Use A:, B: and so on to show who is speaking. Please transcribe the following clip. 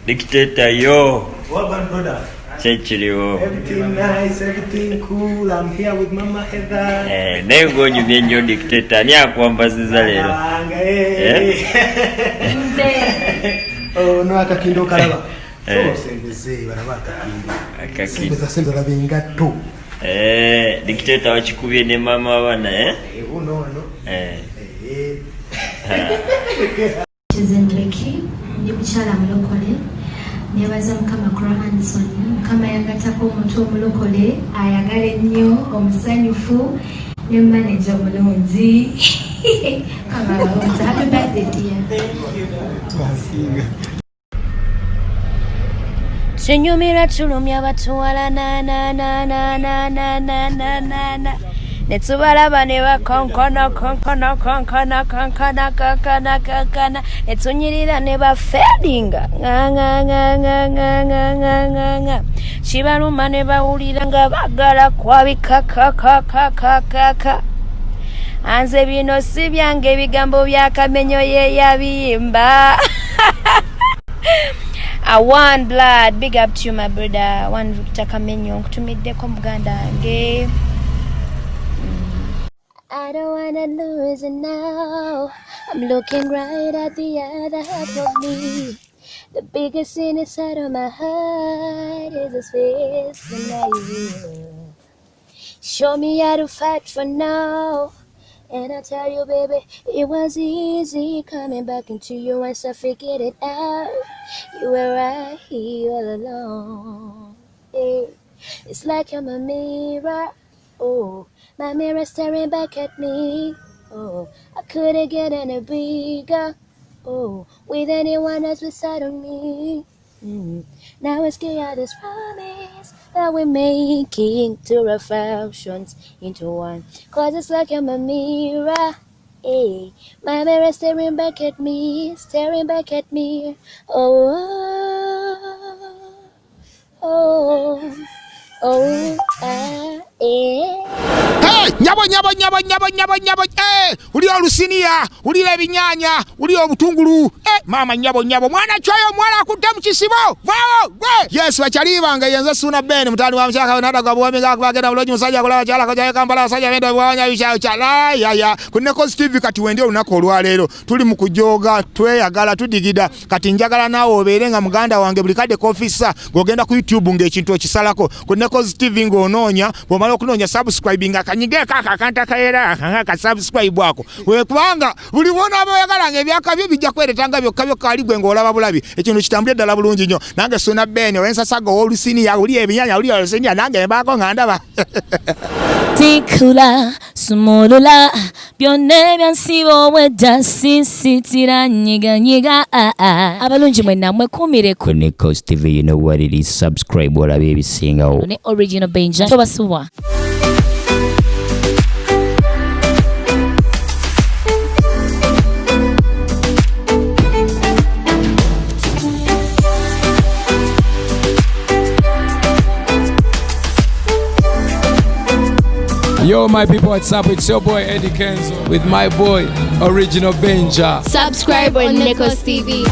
A: Dictator, yo.
B: Welcome, brother.
A: Everything
B: nice, everything cool. I'm here with Mama Heather.
A: Nego nyumyenyo dictator ni akwambaziza lero.
B: Oh no, akakindo kalaba. So sembeze baraba akakindo. Sembeza la bengato.
A: Dictator wachikubye ne mama abana
B: No.
C: Becky Musajja nebaza mukama Hanson mukama yangatako omuntu omulokole ayagala ennyo omusanyufu ne manager omulungi kama balonzi. Happy birthday dear. Senyumira tulumya batuwala na Netsubalaba ne bakonkona netsunyirira ne bafedinga nga Shibaluma ne bawulira nga bagala kwabika anze bino si byange ebigambo byakamenyo ye yabiyimba. One blood, big up to you my brother. One Victor Kamenyo nkutumiddeko muganda nge. I don't wanna lose it now. I'm looking right at the other half of me. The biggest sin inside of my heart is his face tonight. Show me how to fight for now. And I tell you, baby, it was easy coming back into you once I figured it out. You were right here all along. Hey, it's like I'm a mirror. Oh, my mirror staring back at me. Oh, I couldn't get any bigger. Oh, with anyone else beside of me. Now it's scared this promise that we're making two reflections into one. Cause it's like I'm a mirror. Hey, my mirror staring back at me.
D: Hey, nyabo. Uli olusinia, uli ebinyanya, uli obutungulu. Mama nyabo. Mwana choyo mwana kutamu kisibo. Vao, Yes, wachaliva yenza suna bene mutani wa mchaka nada kwa buwami kakubagena uloji Musajja kula wachala kwa kambala wasajja wenda wawanya wichala. Ya. NEKOZ TV kati wende unakolwa lero. Tuli mukujoga, tweyagala, tudigida. Kati njagala nawo oberenga muganda wange bulikade kofisa. Gogenda ku YouTube ng'ekintu okisalako. Ku NEKOZ TV ng'onoonya. Bw'omala okunonya subscribing akanyige akanta kaera ka subscribe wako. We kubanga buli wona abayagala ng'ebyaka byo bijja kweretanga byokka kali gwe ng'olaba bulabi. Ekintu kitambule ddala bulungi nnyo. Nange suna bene wensa sago olusini ya uli ebinyanya uli olusini nange mbako ngandaba.
E: Tikula sumulula byonne byansibo wedda sisitira nyiga abalungi mwenna mwekumire ku
F: NEKOZ TV. You know what it is. Subscribe olabe ebisingawo.
E: Ne original Benja tobasuwa.
G: Yo, my people, what's up? It's your boy Eddie Kenzo with my boy Original Benja.
H: Subscribe on NEKOZ TV.